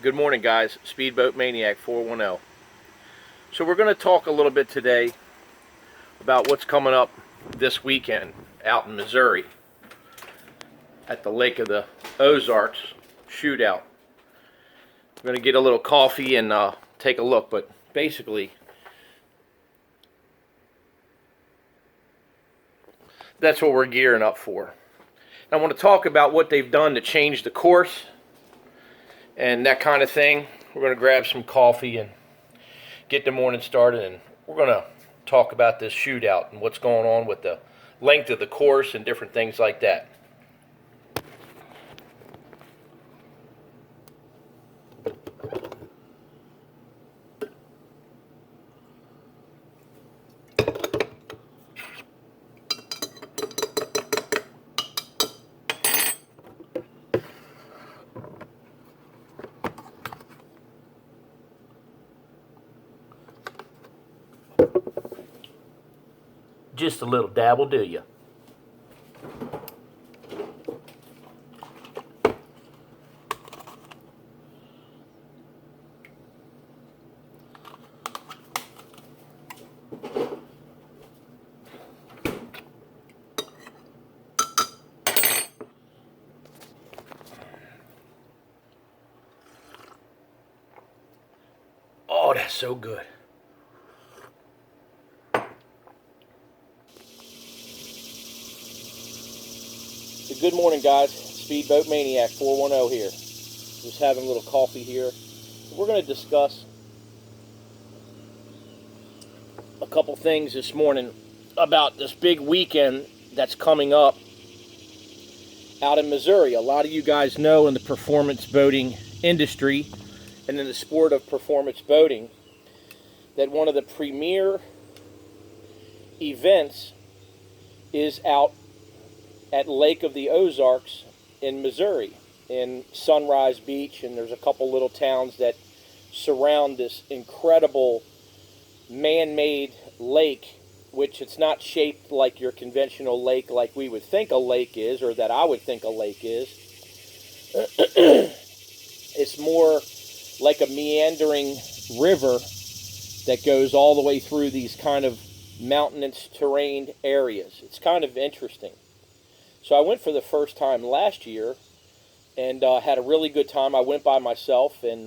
Good morning, guys. Speedboat Maniac 410. So we're going to talk a little bit today about what's coming up this weekend out in Missouri at the Lake of the Ozarks Shootout. We're going to get a little coffee and take a look, but basically that's what we're gearing up for. I want to talk about what they've done to change the course and that kind of thing. We're going to grab some coffee and get the morning started, and we're going to talk about this shootout and what's going on with the length of the course and different things like that. Just a little dab will do you. Oh, that's so good. Good morning, guys. Speedboat Maniac 410 here. Just having a little coffee here. We're going to discuss a couple things this morning about this big weekend that's coming up out in Missouri. A lot of you guys know in the performance boating industry and in the sport of performance boating that one of the premier events is out at Lake of the Ozarks in Missouri, in Sunrise Beach, and there's a couple little towns that surround this incredible man-made lake, which it's not shaped like your conventional lake like we would think a lake is, or that I would think a lake is. It's more like a meandering river that goes all the way through these kind of mountainous terrain areas. It's kind of interesting. So I went for the first time last year and had a really good time. I went by myself and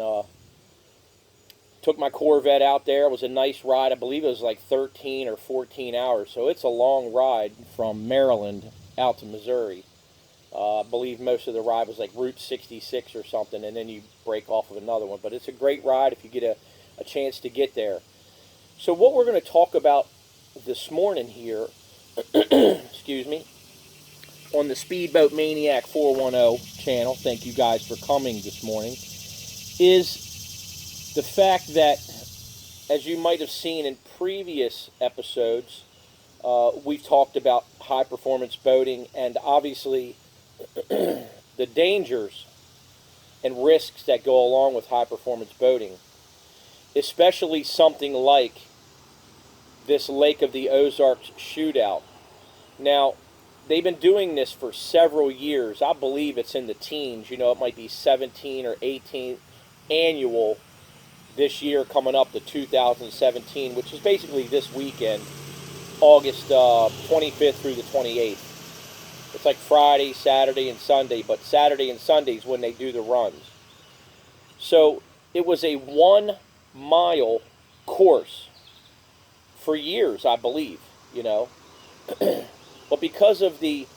took my Corvette out there. It was a nice ride. I believe it was like 13 or 14 hours. So it's a long ride from Maryland out to Missouri. I believe most of the ride was like Route 66 or something, and then you break off of another one. But it's a great ride if you get a chance to get there. So what we're going to talk about this morning here, excuse me, on the Speedboat Maniac 410 channel, thank you guys for coming this morning, is the fact that, as you might have seen in previous episodes, we've talked about high performance boating and obviously the dangers and risks that go along with high performance boating, especially something like this Lake of the Ozarks shootout. Now, they've been doing this for several years. I believe it's in the teens. You know, it might be 17 or 18 annual this year coming up to 2017, which is basically this weekend, August 25th through the 28th. It's like Friday, Saturday, and Sunday, but Saturday and Sundays when they do the runs. So it was a 1-mile course for years, I believe, you know. But because of the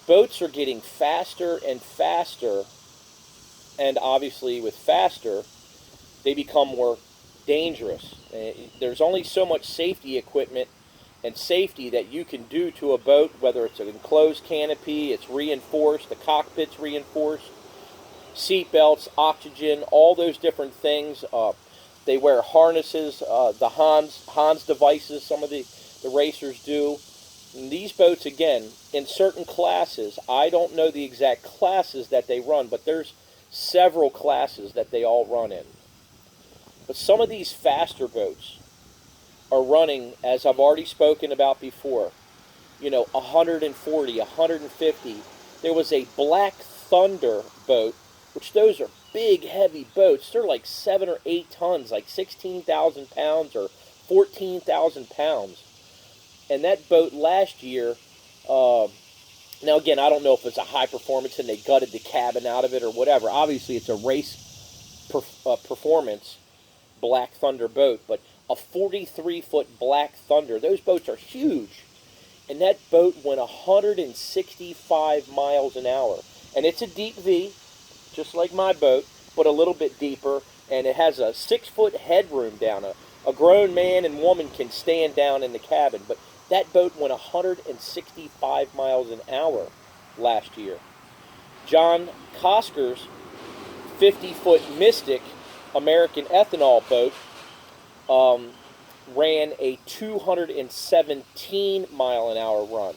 boats are getting faster and faster, and obviously with faster, they become more dangerous. There's only so much safety equipment and safety that you can do to a boat, whether it's an enclosed canopy, it's reinforced, the cockpit's reinforced, seat belts, oxygen, all those different things. They wear harnesses, the Hans devices, some of the racers do. And these boats, again, in certain classes, I don't know the exact classes that they run, but there's several classes that they all run in. But some of these faster boats are running, as I've already spoken about before, you know, 140, 150. There was a Black Thunder boat which those are big, heavy boats. They're like 7 or 8 tons, like 16,000 pounds or 14,000 pounds. And that boat last year, now again, I don't know if it's a high performance and they gutted the cabin out of it or whatever. Obviously, it's a race performance Black Thunder boat, but a 43-foot Black Thunder, those boats are huge. And that boat went 165 miles an hour. And it's a deep V, just like my boat, but a little bit deeper. And it has a 6-foot headroom down. A grown man and woman can stand down in the cabin. But that boat went 165 miles an hour last year. John Cosker's 50-foot Mystic American ethanol boat ran a 217 mile an hour run.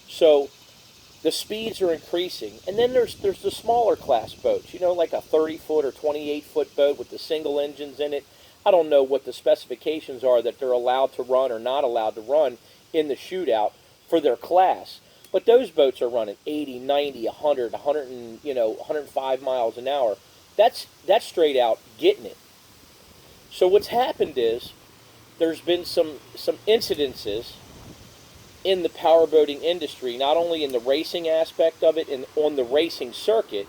So the speeds are increasing. And then there's the smaller class boats, like a 30-foot or 28-foot boat with the single engines in it. I don't know what the specifications are that they're allowed to run or not allowed to run in the shootout for their class. But those boats are running 80, 90, 100, 105 miles an hour. That's straight out getting it. So what's happened is there's been some incidences in the powerboating industry, not only in the racing aspect of it and on the racing circuit,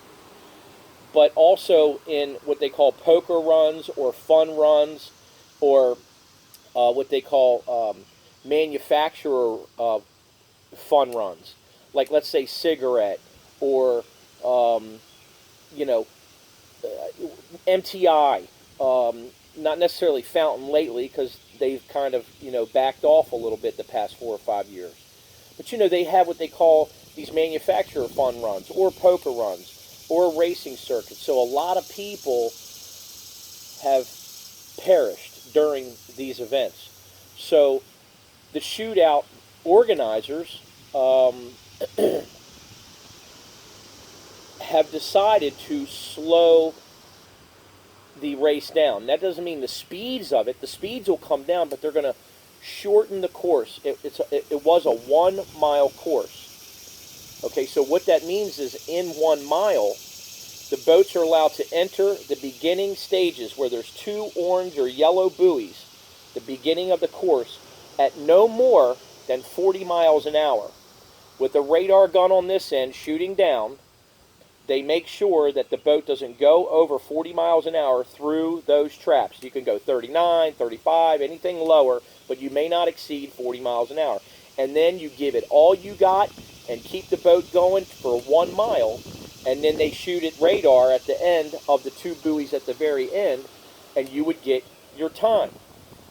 but also in what they call poker runs or fun runs or what they call manufacturer fun runs. Like, let's say, cigarette or, MTI. Not necessarily Fountain lately because they've kind of, backed off a little bit the past 4 or 5 years. But, they have what they call these manufacturer fun runs or poker runs or racing circuits. So a lot of people have perished during these events. So the shootout organizers have decided to slow the race down. That doesn't mean the speeds of it. The speeds will come down, but they're going to shorten the course. It was a 1 mile course. Okay, so what that means is in 1 mile, the boats are allowed to enter the beginning stages where there's 2 orange or yellow buoys, the beginning of the course, at no more than 40 miles an hour. With a radar gun on this end shooting down, they make sure that the boat doesn't go over 40 miles an hour through those traps. You can go 39, 35, anything lower, but you may not exceed 40 miles an hour. And then you give it all you got and keep the boat going for 1 mile, and then they shoot at radar at the end of the 2 buoys at the very end, and you would get your time.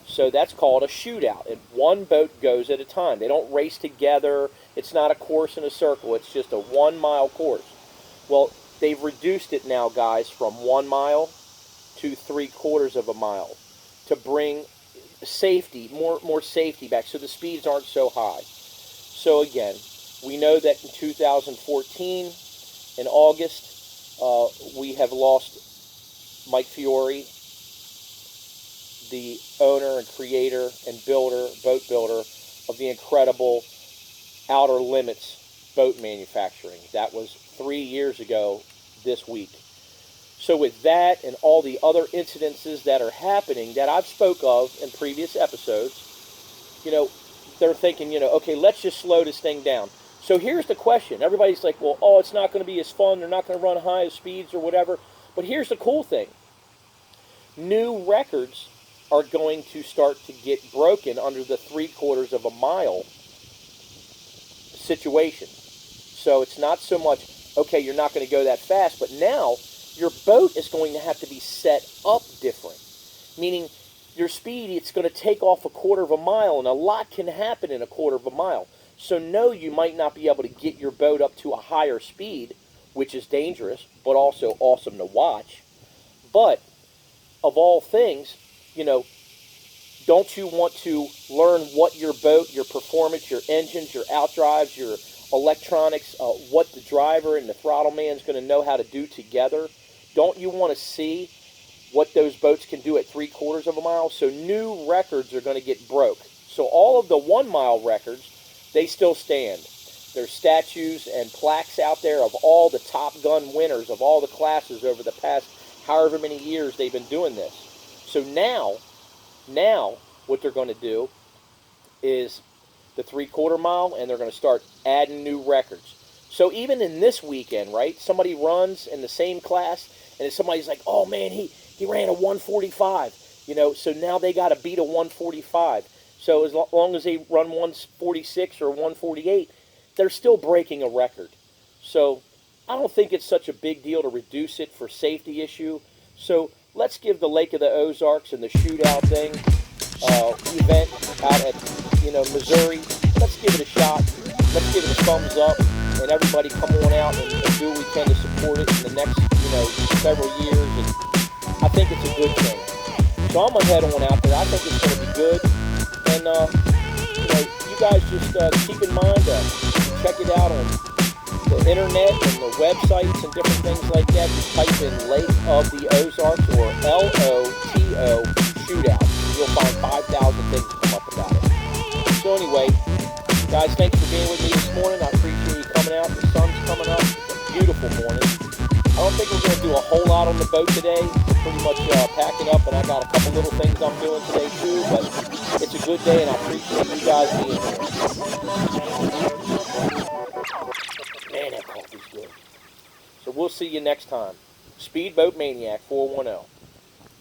So that's called a shootout, and 1 boat goes at a time. They don't race together. It's not a course in a circle. It's just a 1 mile course. Well, they've reduced it now, guys, from 1 mile to 3/4 of a mile to bring safety, more safety back, so the speeds aren't so high. So again, we know that in 2014, in August, we have lost Mike Fiore, the owner and creator and boat builder of the incredible Outer Limits boat manufacturing. That was 3 years ago this week. So with that and all the other incidences that are happening that I've spoke of in previous episodes, they're thinking, okay, let's just slow this thing down. So here's the question. Everybody's like, well, it's not going to be as fun. They're not going to run high speeds or whatever. But here's the cool thing. New records are going to start to get broken under the 3/4 of a mile situation. So it's not so much, okay, you're not going to go that fast, but now your boat is going to have to be set up different. Meaning your speed, it's going to take off 1/4 of a mile, and a lot can happen in 1/4 of a mile. So no, you might not be able to get your boat up to a higher speed, which is dangerous, but also awesome to watch. But of all things, don't you want to learn what your boat, your performance, your engines, your outdrives, your electronics, what the driver and the throttle man is going to know how to do together? Don't you want to see what those boats can do at 3/4 of a mile? So new records are going to get broke. So all of the 1 mile records, they still stand. There's statues and plaques out there of all the Top Gun winners of all the classes over the past however many years they've been doing this. So now what they're going to do is the 3/4 mile, and they're going to start adding new records. So even in this weekend, right, somebody runs in the same class, and somebody's like, oh man, he ran a 145, you know, so now they got to beat a 145. So as long as they run 146 or 148, they're still breaking a record. So I don't think it's such a big deal to reduce it for safety issue. So let's give the Lake of the Ozarks and the shootout thing event out at, you know, Missouri. Let's give it a shot. Let's give it a thumbs up, and everybody come on out and do what we can to support it in the next, you know, several years. And I think it's a good thing. So I'm gonna head on out there. I think it's gonna be good. And you know, you guys just keep in mind check it out on the internet and the websites and different things like that. Just type in Lake of the Ozarks or LOTO Shootout. You'll find 5,000 things come up about it. So anyway, guys, thanks for being with me this morning. I appreciate you coming out. The sun's coming up. It's a beautiful morning. I don't think we're going to do a whole lot on the boat today. We're pretty much packing up, and I got a couple little things I'm doing today too. But it's a good day, and I appreciate you guys being here. Man, that coffee's good. So we'll see you next time. Speedboat Maniac 410.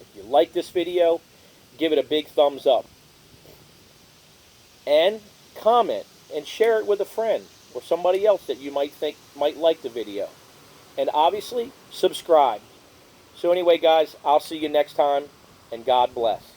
If you like this video, give it a big thumbs up. And comment and share it with a friend or somebody else that you might think might like the video. And obviously, subscribe. So anyway, guys, I'll see you next time, and God bless.